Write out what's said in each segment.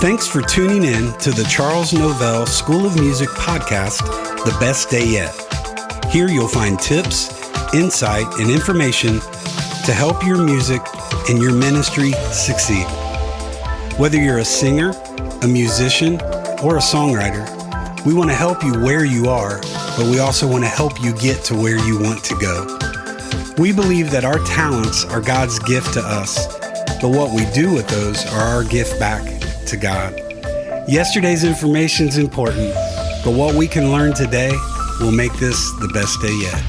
Thanks for tuning in to the Charles Novell School of Music podcast, The Best Day Yet. Here you'll find tips, insight, and information to help your music and your ministry succeed. Whether you're a singer, a musician, or a songwriter, we want to help you where you are, but we also want to help you get to where you want to go. We believe that our talents are God's gift to us, but what we do with those are our gift back to God. Yesterday's information is important, but what we can learn today will make this the best day yet.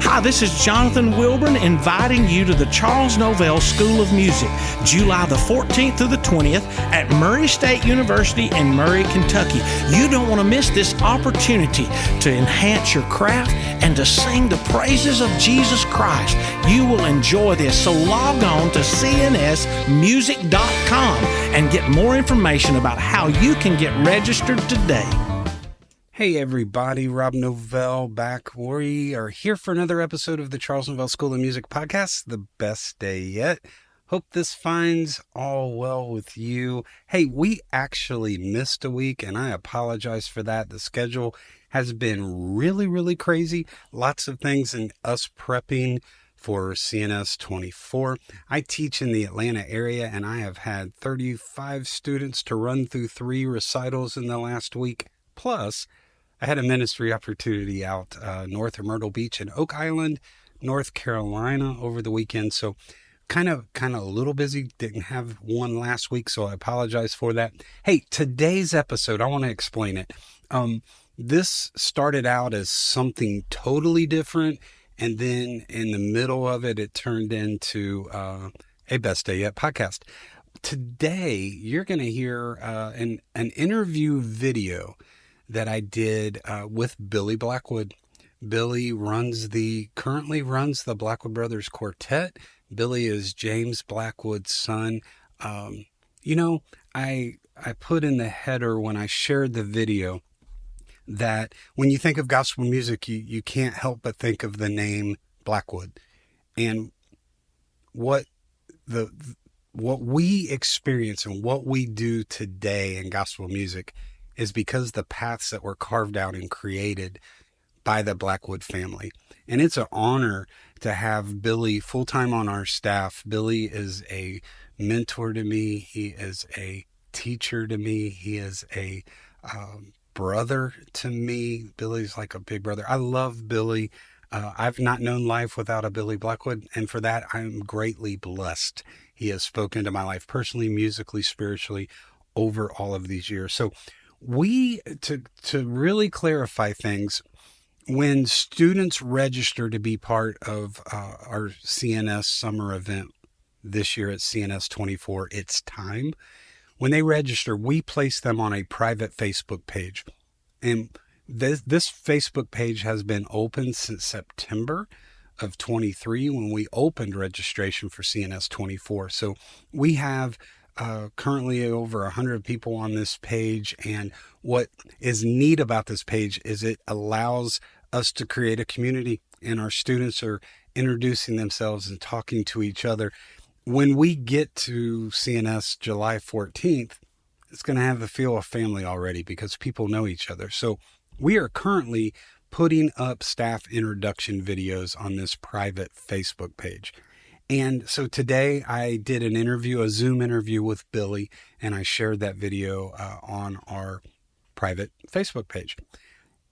Hi, this is Jonathan Wilburn inviting you to the Charles Novell School of Music, July the 14th through the 20th at Murray State University in Murray, Kentucky. You don't want to miss this opportunity to enhance your craft and to sing the praises of Jesus Christ. You will enjoy this, so log on to cnsmusic.com and get more information about how you can get registered today. Hey everybody, Rob Novell back. We are here for another episode of the Charles Novell School of Music podcast, The Best Day Yet. Hope this finds all well with you. Hey, we actually missed a week and I apologize for that. The schedule has been really crazy. Lots of things in us prepping for CNS 24. I teach in the Atlanta area and I have had 35 students to run through 3 recitals in the last week. Plus, I had a ministry opportunity out north of Myrtle Beach in Oak Island, North Carolina over the weekend. So kind of a little busy. Didn't have one last week, so I apologize for that. Hey, today's episode, I want to explain it. This started out as something totally different, and then in the middle of it, it turned into a Best Day Yet podcast. Today, you're going to hear an interview video that I did with Billy Blackwood. Billy currently runs the Blackwood Brothers Quartet. Billy is James Blackwood's son. I put in the header when I shared the video that when you think of gospel music, you can't help but think of the name Blackwood. And what we experience and what we do today in gospel music is because the paths that were carved out and created by the Blackwood family. And it's an honor to have Billy full-time on our staff. Billy is a mentor to me. He is a teacher to me. He is a brother to me. Billy's like a big brother. I love Billy. I've not known life without a Billy Blackwood, and for that, I'm greatly blessed. He has spoken to my life personally, musically, spiritually, over all of these years. So to really clarify things, when students register to be part of our CNS summer event this year at CNS 24, it's time. When they register, we place them on a private Facebook page. And this Facebook page has been open since September of 23 when we opened registration for CNS 24. So we have currently over 100 people on this page. And what is neat about this page is it allows us to create a community, and our students are introducing themselves and talking to each other. When we get to CNS July 14th, it's going to have the feel of family already because people know each other. So we are currently putting up staff introduction videos on this private Facebook page. And so today I did an interview, a Zoom interview with Billy, and I shared that video on our private Facebook page.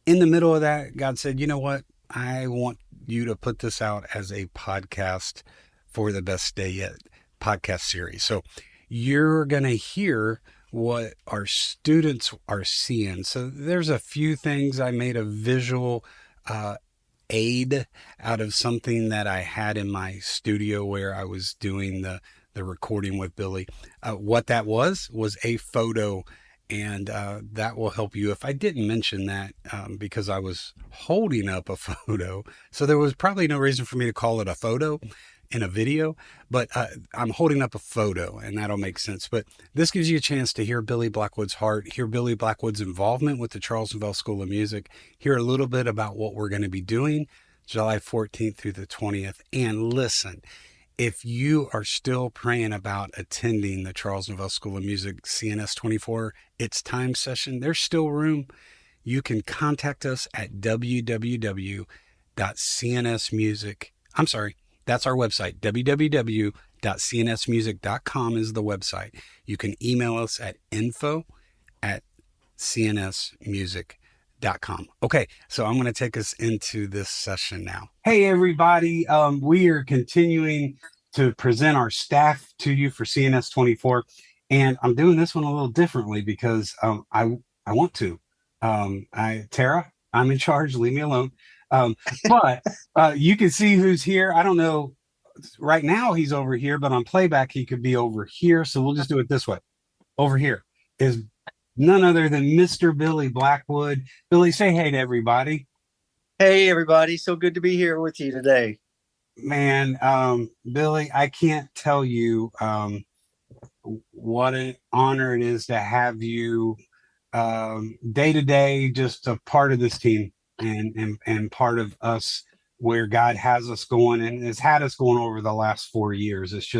In the middle of that, God said, you know what? I want you to put this out as a podcast for the Best Day Yet podcast series. So you're going to hear what our students are seeing. So there's a few things. I made a visual aid out of something that I had in my studio where I was doing the recording with Billy. What that was a photo, and that will help you. If I didn't mention that, because I was holding up a photo, so there was probably no reason for me to call it a photo in a video, but I'm holding up a photo and that'll make sense. But this gives you a chance to hear Billy Blackwood's heart, hear Billy Blackwood's involvement with the Charles Novell School of Music, hear a little bit about what we're going to be doing July 14th through the 20th. And listen, if you are still praying about attending the Charles Novell School of Music CNS 24, it's time session, there's still room. You can contact us at www.cnsmusic. I'm sorry, that's our website. www.cnsmusic.com is the website. You can email us at info@cnsmusic.com. Okay, so I'm going to take us into this session now. Hey, everybody. We are continuing to present our staff to you for CNS 24. And I'm doing this one a little differently because I want to. Tara, I'm in charge. Leave me alone. But you can see who's here. I don't know. Right now he's over here, but on playback he could be over here. So we'll just do it this way. Over here is none other than Mr. Billy Blackwood. Billy, say hey to everybody. Hey, everybody. So good to be here with you today. Man, Billy, I can't tell you what an honor it is to have you day to day, just a part of this team and part of us where God has us going and has had us going over the last 4 years. It's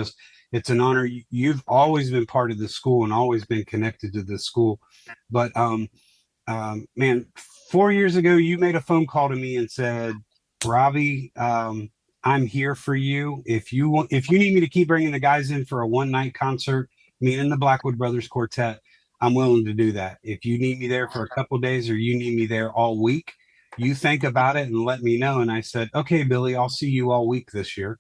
an honor. You've always been part of this school and always been connected to this school. But man, 4 years ago, you made a phone call to me and said, Robbie, I'm here for you. If you need me to keep bringing the guys in for a one-night concert, me and the Blackwood Brothers Quartet, I'm willing to do that. If you need me there for a couple of days or you need me there all week, you think about it and let me know. And I said, okay, Billy, I'll see you all week this year.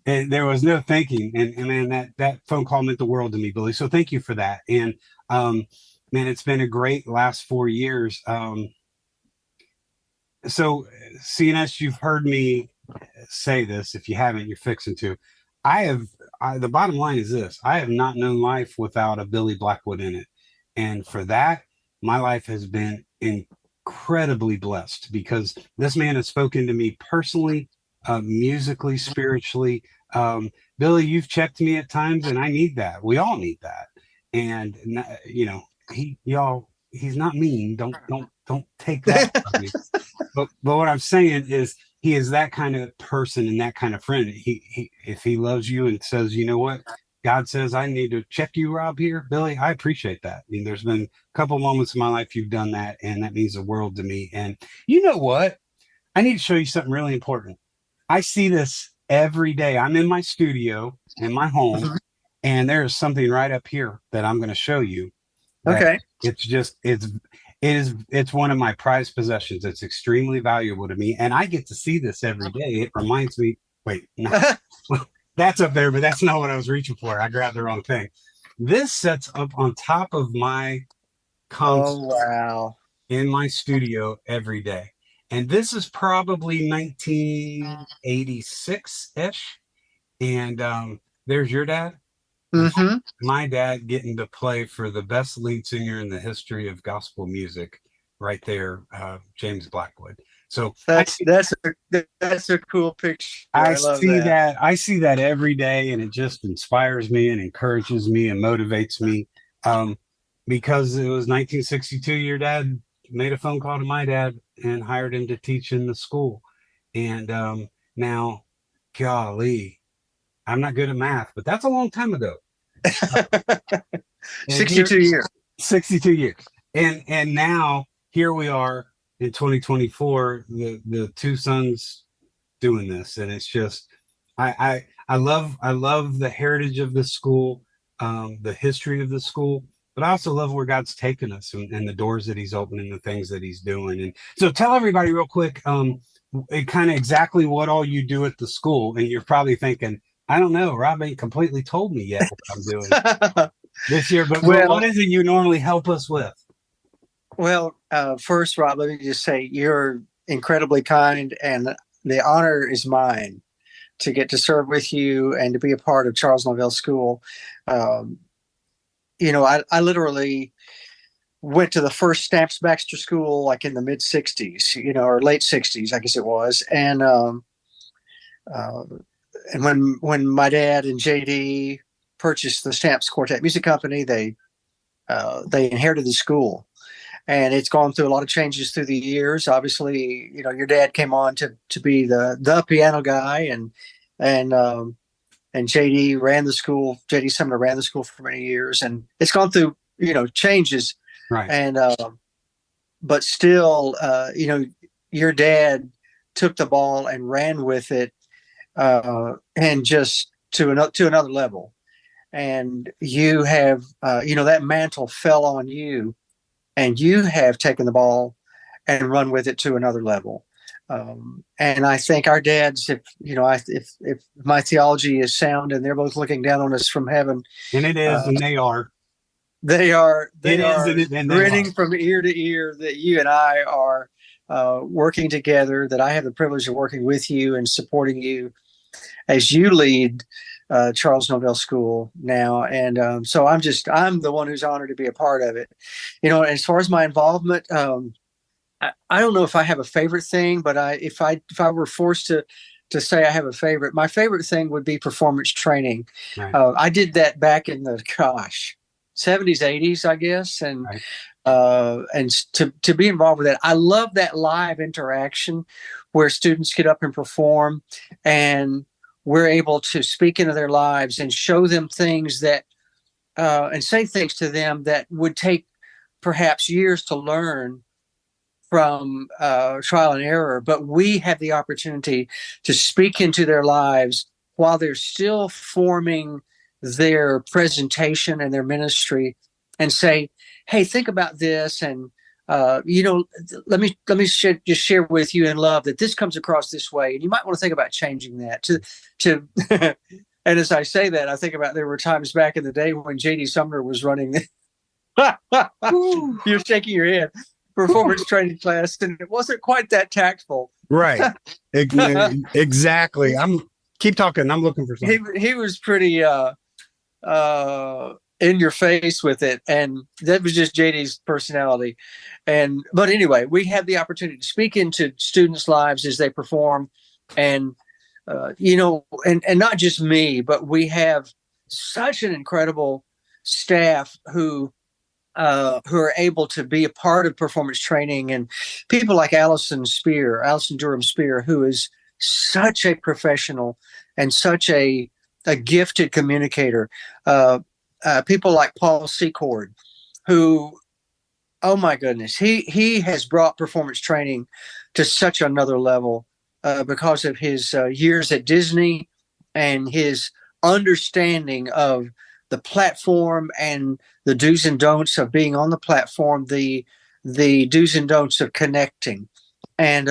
And there was no thinking. And man, that phone call meant the world to me, Billy. So thank you for that. And man, it's been a great last 4 years. So CNS, you've heard me say this. If you haven't, you're fixing to. The bottom line is this: I have not known life without a Billy Blackwood in it. And for that, my life has been incredibly blessed because this man has spoken to me personally, musically, spiritually. Billy, you've checked me at times and I need that. We all need that. And you know, he's not mean. Don't take that from me. But what I'm saying is he is that kind of person and that kind of friend. He if he loves you and says, you know what, God says I need to check you, Rob, here, Billy, I appreciate that. I mean, there's been a couple moments in my life you've done that, and that means the world to me. And you know what? I need to show you something really important. I see this every day. I'm in my studio in my home, and there's something right up here that I'm going to show you. Okay. It's one of my prized possessions. It's extremely valuable to me, and I get to see this every day. It reminds me. Wait, no, that's up there, but that's not what I was reaching for. I grabbed the wrong thing. This sets up on top of my console in my studio every day, and this is probably 1986 ish. And there's your dad. Mm-hmm. My dad getting to play for the best lead singer in the history of gospel music, right there, James Blackwood. So that's a cool picture. I see that. I see that every day, and it just inspires me and encourages me and motivates me. Because it was 1962, your dad made a phone call to my dad and hired him to teach in the school. And now, golly, I'm not good at math, but that's a long time ago. 62 years. 62 years. And now here we are in 2024, the two sons doing this. And it's just, I love the heritage of this school, the history of the school, but I also love where God's taken us and the doors that he's opening, the things that he's doing. And so tell everybody real quick, kind of exactly what all you do at the school. And you're probably thinking, I don't know, Rob ain't completely told me yet what I'm doing this year, but what is it you normally help us with? Well, first, Rob, let me just say you're incredibly kind, and the honor is mine to get to serve with you and to be a part of Charles Novell School. You know, I literally went to the first Stamps Baxter School like in the mid 60s, you know, or late 60s, I guess it was. And when my dad and JD purchased the Stamps Quartet Music Company, they inherited the school, and it's gone through a lot of changes through the years. Obviously, you know, your dad came on to be the piano guy, and and JD ran the school. JD Sumner ran the school for many years, and it's gone through changes. Right. And but still, your dad took the ball and ran with it, and just to another level. And you have, that mantle fell on you, and you have taken the ball and run with it to another level. And I think our dads, if my theology is sound and they're both looking down on us from heaven, And it is, and they are. They are And they grinning are. from ear to ear that you and I are working together, that I have the privilege of working with you and supporting you as you lead Charles Novell School now. And so I'm the one who's honored to be a part of it. As far as my involvement, I don't know if I have a favorite thing, but if I were forced to say I have a favorite, my favorite thing would be performance training. Right. I did that back in the 70s, 80s, I guess. And Right. And to be involved with that, I love that live interaction where students get up and perform, and we're able to speak into their lives and show them things that, and say things to them that would take perhaps years to learn from trial and error, but we have the opportunity to speak into their lives while they're still forming their presentation and their ministry, and say, hey, think about this. And, let me just share with you in love that this comes across this way. And you might want to think about changing that to, and as I say that, I think about, there were times back in the day when JD Sumner was running. You're shaking your head. Performance training class, and it wasn't quite that tactful. Right. Exactly. Keep talking. I'm looking for something. He was pretty in your face with it, and that was just JD's personality. But anyway, we have the opportunity to speak into students' lives as they perform, and and not just me, but we have such an incredible staff who are able to be a part of performance training, and people like Allison Durham Spear, who is such a professional and such a gifted communicator. People like Paul Secord, who, oh my goodness, he has brought performance training to such another level because of his years at Disney and his understanding of the platform and the do's and don'ts of being on the platform, the do's and don'ts of connecting, and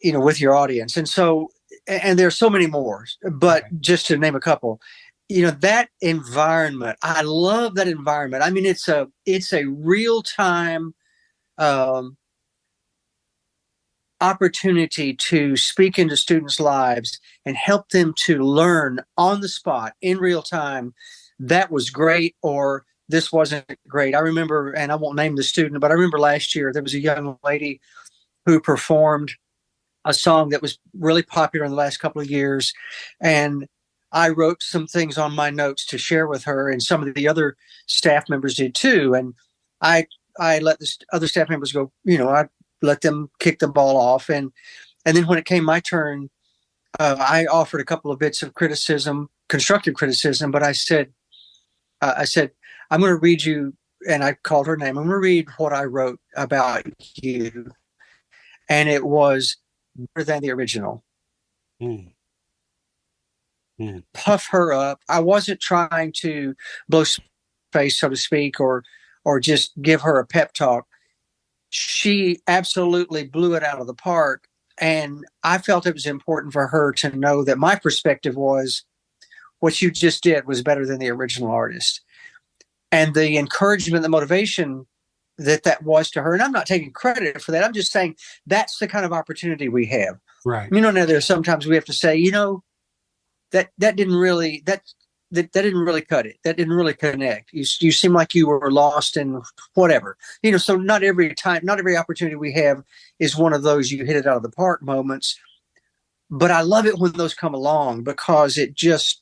with your audience. And so, and there's so many more, but just to name a couple, that environment, I love that environment. I mean, it's a real time opportunity to speak into students' lives and help them to learn on the spot in real time. That was great, or this wasn't great. I remember, and I won't name the student, but I remember last year there was a young lady who performed a song that was really popular in the last couple of years, and I wrote some things on my notes to share with her, and some of the other staff members did too. And I let the other staff members go, I let them kick the ball off. And then when it came my turn, I offered a couple of bits of criticism, constructive criticism, but I said, I'm going to read you, and I called her name. I'm going to read what I wrote about you. And it was better than the original. Puff her up. I wasn't trying to blow space, so to speak, or just give her a pep talk. She absolutely blew it out of the park. And I felt it was important for her to know that my perspective was, what you just did was better than the original artist. And the encouragement, the motivation that was to her. And I'm not taking credit for that. I'm just saying that's the kind of opportunity we have. Right. Now there's sometimes we have to say, that didn't really cut it. That didn't really connect. You seem like you were lost in whatever. So not every opportunity we have is one of those you hit it out of the park moments. But I love it when those come along, because it just,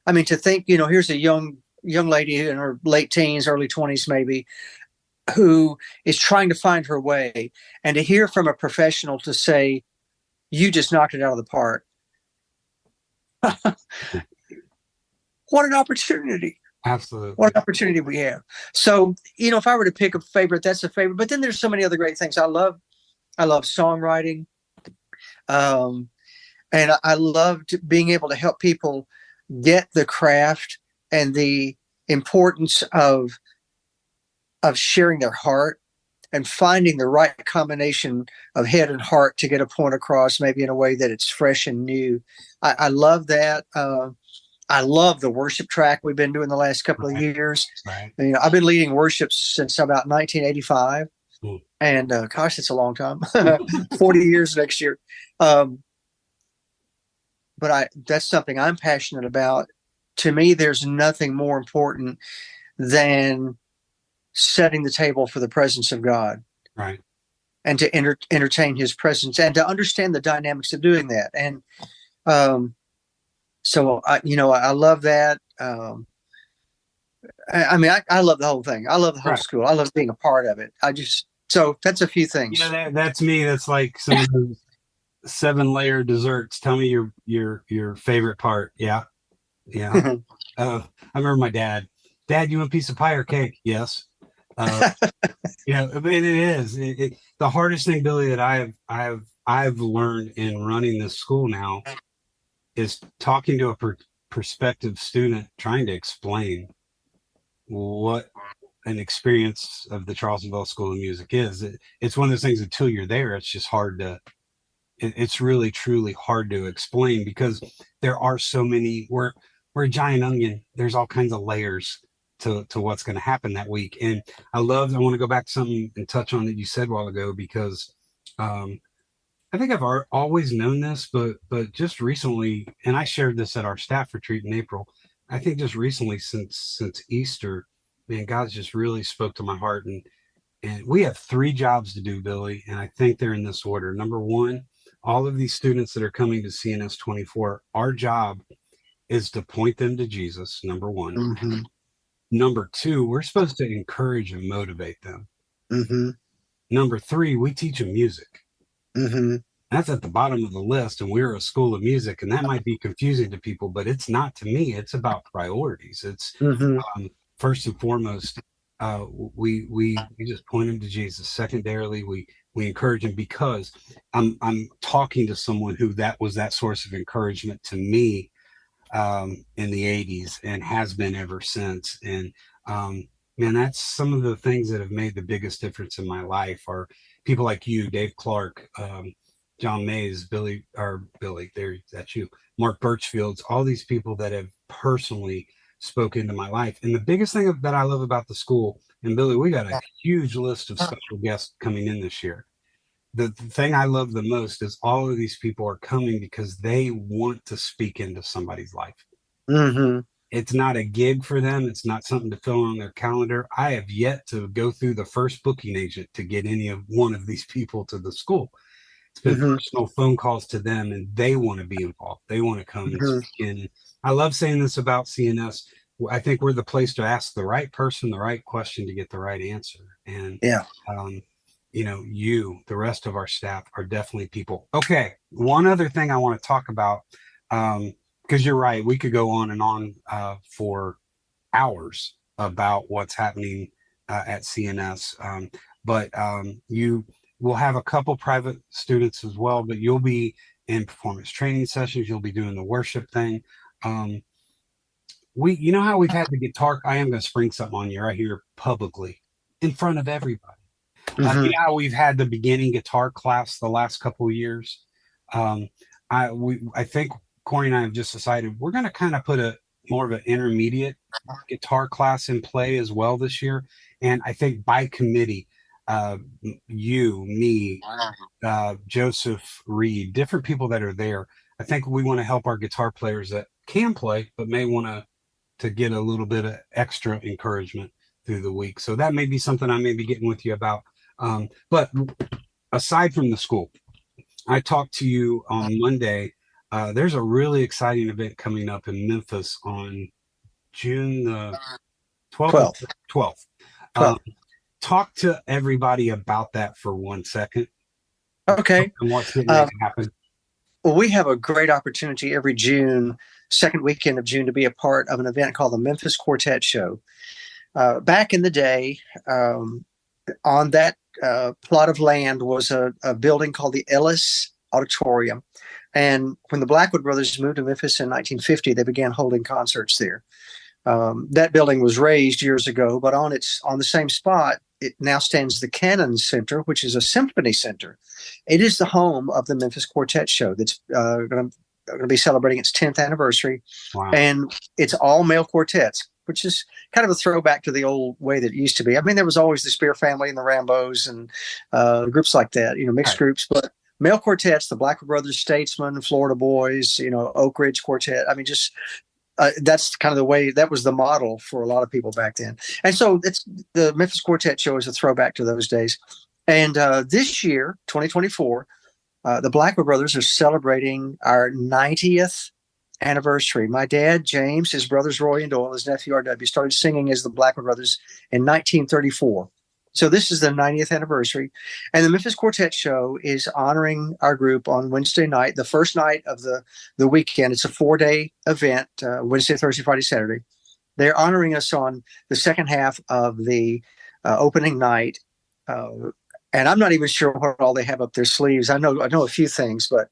to think, here's a young lady in her late teens, early 20s maybe, who is trying to find her way, and to hear from a professional to say, you just knocked it out of the park. What an opportunity. Absolutely. What an opportunity we have. So, if I were to pick a favorite, that's a favorite. But then there's so many other great things. I love songwriting. Um, and I loved being able to help people get the craft and the importance of sharing their heart and finding the right combination of head and heart to get a point across, maybe in a way that it's fresh and new. I love that. I love the worship track we've been doing the last couple of years. Right. I've been leading worship since about 1985. Cool. And gosh, it's a long time, 40 years next year. But that's something I'm passionate about. To me, there's nothing more important than setting the table for the presence of God. Right. And to entertain his presence and to understand the dynamics of doing that. And so I love that. I love the whole thing. I love the whole school. I love being a part of it. So that's a few things. Yeah, that's me. That's like some of those 7-layer desserts. Tell me your favorite part. Yeah. Yeah. I remember my dad. Dad, you want a piece of pie or cake? Yes. Yeah, I mean, it is the hardest thing, Billy, that I've learned in running this school now is talking to a prospective student, trying to explain what an experience of the Charles Novell School of Music is. It's one of those things, until you're there, it's just hard to. It's really, truly hard to explain, because there are so many. We're a giant onion. There's all kinds of layers to what's going to happen that week. And I want to go back to something and touch on that you said a while ago, because I think I've always known this, but just recently, and I shared this at our staff retreat in April, I think just recently, since Easter, man, God's just really spoke to my heart. And we have 3 jobs to do, Billy, and I think they're in this order. Number 1, all of these students that are coming to CNS 24, our job is to point them to Jesus, number 1. Mm-hmm. Number 2, we're supposed to encourage and motivate them. Mm-hmm. Number 3, we teach them music. Mm-hmm. That's at the bottom of the list, and we're a school of music, and that might be confusing to people, but it's not to me. It's about priorities. It's first and foremost, we just point them to Jesus. Secondarily, we encourage them, because I'm talking to someone who that was that source of encouragement to me in the 80s and has been ever since. And man, that's some of the things that have made the biggest difference in my life, are people like you, Dave Clark, John Mays, that's you, Mark Birchfields, all these people that have personally spoken into my life. And the biggest thing that I love about the school, and Billy, we got a huge list of special guests coming in this year. The thing I love the most is all of these people are coming because they want to speak into somebody's life. Mm-hmm. It's not a gig for them. It's not something to fill on their calendar. I have yet to go through the first booking agent to get any of one of these people to the school. It's been personal phone calls to them, and they want to be involved. They want to come and speak in. I love saying this about CNS. I think we're the place to ask the right person the right question to get the right answer. And the rest of our staff are definitely people. Okay, one other thing I want to talk about, because you're right, we could go on and on for hours about what's happening at CNS. But you will have a couple private students as well, but you'll be in performance training sessions. You'll be doing the worship thing. You know how we've had the guitar. I am going to spring something on you right here publicly in front of everybody. You know how we've had the beginning guitar class the last couple of years. I think Corey and I have just decided we're going to kind of put more of an intermediate guitar class in play as well this year. And I think by committee, you, me, Joseph Reed, different people that are there. I think we want to help our guitar players that can play, but may want to get a little bit of extra encouragement through the week. So that may be something I may be getting with you about. But aside from the school, I talked to you on Monday. There's a really exciting event coming up in Memphis on June the 12th. 12th. Talk to everybody about that for 1 second. Okay. And what's getting ready to happen. Well, we have a great opportunity every June, second weekend of June, to be a part of an event called the Memphis Quartet Show. Back in the day, on that plot of land was a building called the Ellis Auditorium. And when the Blackwood brothers moved to Memphis in 1950, they began holding concerts there. That building was razed years ago, but on the same spot, it now stands the Cannon Center, which is a symphony center. It is the home of the Memphis Quartet Show that's going to be celebrating its 10th anniversary. Wow. And it's all male quartets, which is kind of a throwback to the old way that it used to be. I mean, there was always the Spear Family and the Rambos and groups like that, mixed groups, but male quartets, the Blackwood Brothers, Statesmen, Florida Boys, Oak Ridge Quartet. I mean, just that's kind of the way, that was the model for a lot of people back then. And so it's the Memphis Quartet Show is a throwback to those days. And this year, 2024, the Blackwood Brothers are celebrating our 90th anniversary. My dad, James, his brothers Roy and Doyle, his nephew R.W., started singing as the Blackwood Brothers in 1934. So this is the 90th anniversary. And the Memphis Quartet Show is honoring our group on Wednesday night, the first night of the weekend. It's a 4-day event, Wednesday, Thursday, Friday, Saturday. They're honoring us on the second half of the opening night. And I'm not even sure what all they have up their sleeves. I know a few things, but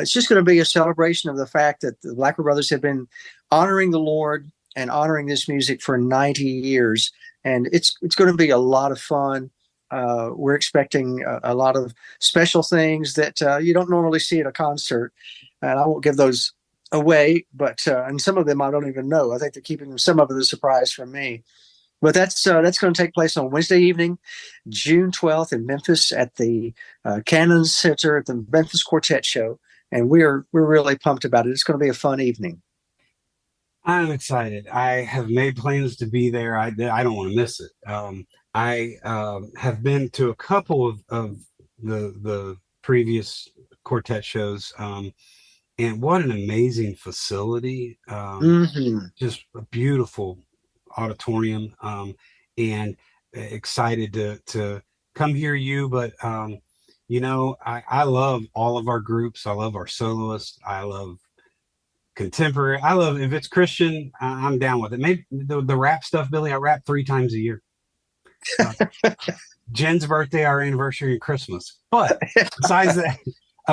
it's just going to be a celebration of the fact that the Blackwood Brothers have been honoring the Lord and honoring this music for 90 years. And it's going to be a lot of fun. We're expecting a lot of special things that you don't normally see at a concert. And I won't give those away, but and some of them I don't even know. I think they're keeping some of it a surprise from me. But that's going to take place on Wednesday evening, June 12th in Memphis at the Cannon Center at the Memphis Quartet Show. And we're really pumped about it. It's going to be a fun evening. I'm excited. I have made plans to be there. I don't want to miss it. I have been to a couple of the previous quartet shows, and what an amazing facility! Just a beautiful auditorium, and excited to come hear you. But I love all of our groups. I love our soloists. I love contemporary. I love, if it's Christian, I'm down with it. Maybe the rap stuff, Billy, I rap 3 times a year. Jen's birthday, our anniversary, and Christmas. But besides that,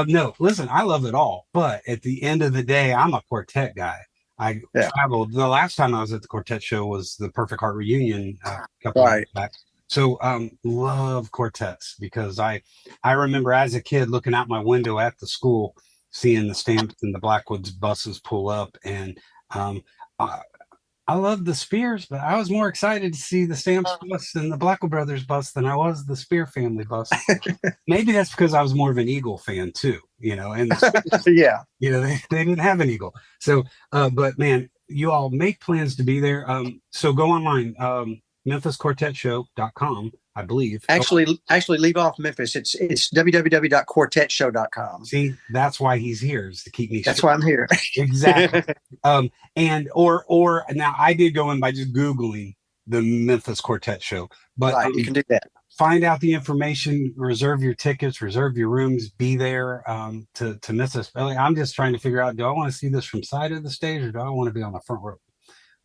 no, listen, I love it all. But at the end of the day, I'm a quartet guy. I traveled. The last time I was at the quartet show was the Perfect Heart reunion a couple of years back. So love quartets, because I remember as a kid looking out my window at the school, seeing the Stamps and the Blackwoods buses pull up, and I love the Spears, but I was more excited to see the Stamps bus and the Blackwood Brothers bus than I was the Spear family bus. Maybe that's because I was more of an Eagle fan too, and the Spears, they didn't have an Eagle. So, but man, you all make plans to be there. So go online, memphisquartetshow.com. I believe. Actually leave off Memphis. It's www.quartetshow.com. See, that's why he's here, is to keep me. That's why I'm here. Exactly. And or now I did go in by just Googling the Memphis Quartet Show, but you can do that. Find out the information, reserve your tickets, reserve your rooms, be there to miss us. I'm just trying to figure out, do I want to see this from side of the stage, or do I want to be on the front row?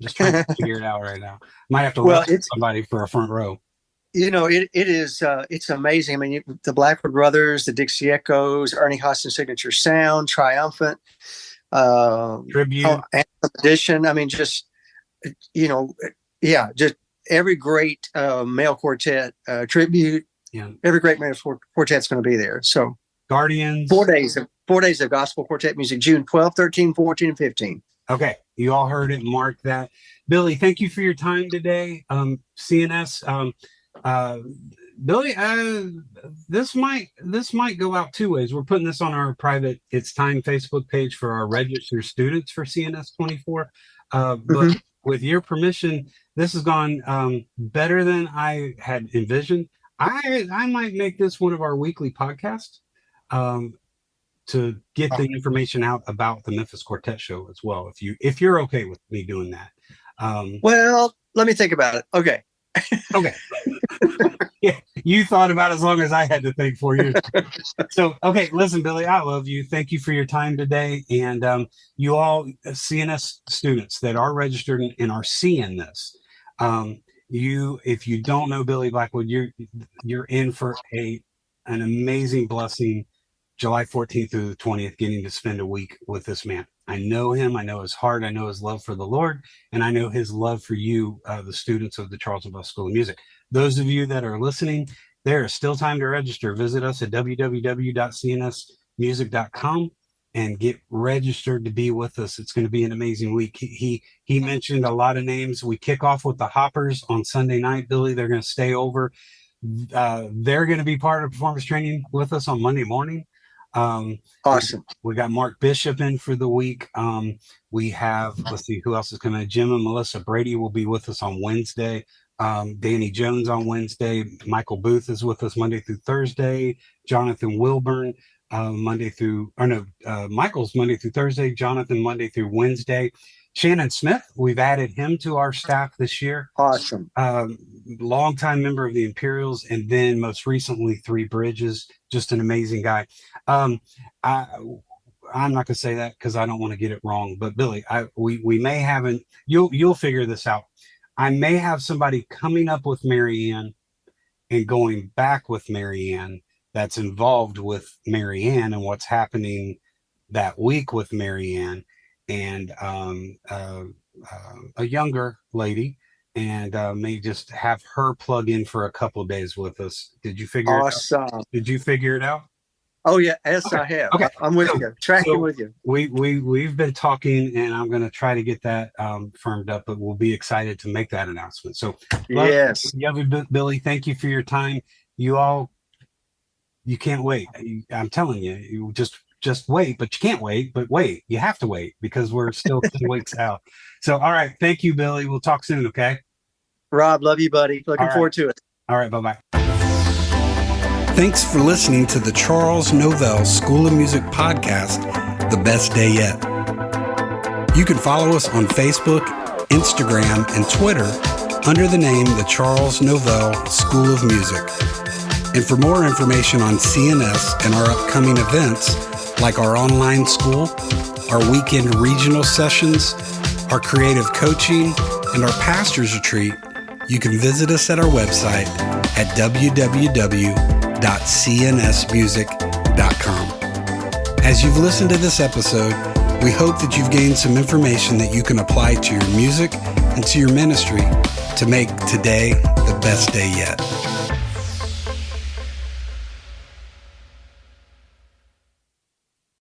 I'm just trying to figure it out right now. Might have to look at somebody for a front row. It is, it's amazing. I mean, the Blackwood Brothers, the Dixie Echoes, Ernie Hostin's signature sound, Triumphant, Tribute, Edition. I mean, just, just every great male quartet, Tribute. Yeah. Every great male quartet's going to be there. So Guardians. 4 days of gospel quartet music, June 12, 13, 14, and 15. Okay. You all heard it. Mark that. Billy, thank you for your time today. CNS, Billy, this might go out 2 ways. We're putting this on our private It's Time Facebook page for our registered students for CNS 24. But with your permission, this has gone better than I had envisioned. I might make this one of our weekly podcasts to get the information out about the Memphis Quartet Show as well. If you're okay with me doing that. Well, let me think about it. Okay. Okay. Yeah, you thought about as long as I had to think for you. So, okay, listen, Billy, I love you. Thank you for your time today. And you all CNS students that are registered and are seeing this, if you don't know Billy Blackwood, you're in for an amazing blessing. July 14th through the 20th, getting to spend a week with this man. I know him. I know his heart. I know his love for the Lord, and I know his love for you, the students of the Charles Novell School of Music. Those of you that are listening, there is still time to register. Visit us at www.cnsmusic.com and get registered to be with us. It's going to be an amazing week. He mentioned a lot of names. We kick off with the Hoppers on Sunday night, Billy. They're going to stay over. They're going to be part of performance training with us on Monday morning. Awesome. We got Mark Bishop in for the week. We have, let's see, who else is coming? Jim and Melissa Brady will be with us on Wednesday. Danny Jones on Wednesday. Michael Booth is with us Monday through Thursday. Jonathan Wilburn, Michael's Monday through Thursday. Jonathan Monday through Wednesday. Shannon Smith, we've added him to our staff this year. Awesome. Longtime member of the Imperials, and then most recently Three Bridges. Just an amazing guy. I'm not going to say that because I don't want to get it wrong. But Billy, we may have you'll figure this out. I may have somebody coming up with Marianne and going back with Marianne that's involved with Marianne and what's happening that week with Marianne. And a younger lady, and may just have her plug in for a couple of days with us. Did you figure it out? Did you figure it out? Oh yeah, yes, okay. I have. Okay. I'm with you. Tracking with you. We've been talking, and I'm going to try to get that firmed up, but we'll be excited to make that announcement. So yes, Billy, thank you for your time. You can't wait. I'm telling you, you just wait, but you can't wait, but wait, you have to wait because we're still 10 weeks out. So, all right. Thank you, Billy. We'll talk soon. Okay. Rob, love you, buddy. Looking forward to it. All right. Bye-bye. Thanks for listening to the Charles Novell School of Music podcast, The Best Day Yet. You can follow us on Facebook, Instagram, and Twitter under the name the Charles Novell School of Music. And for more information on CNS and our upcoming events, like our online school, our weekend regional sessions, our creative coaching, and our pastor's retreat, you can visit us at our website at www.cnsmusic.com. As you've listened to this episode, we hope that you've gained some information that you can apply to your music and to your ministry to make today the best day yet.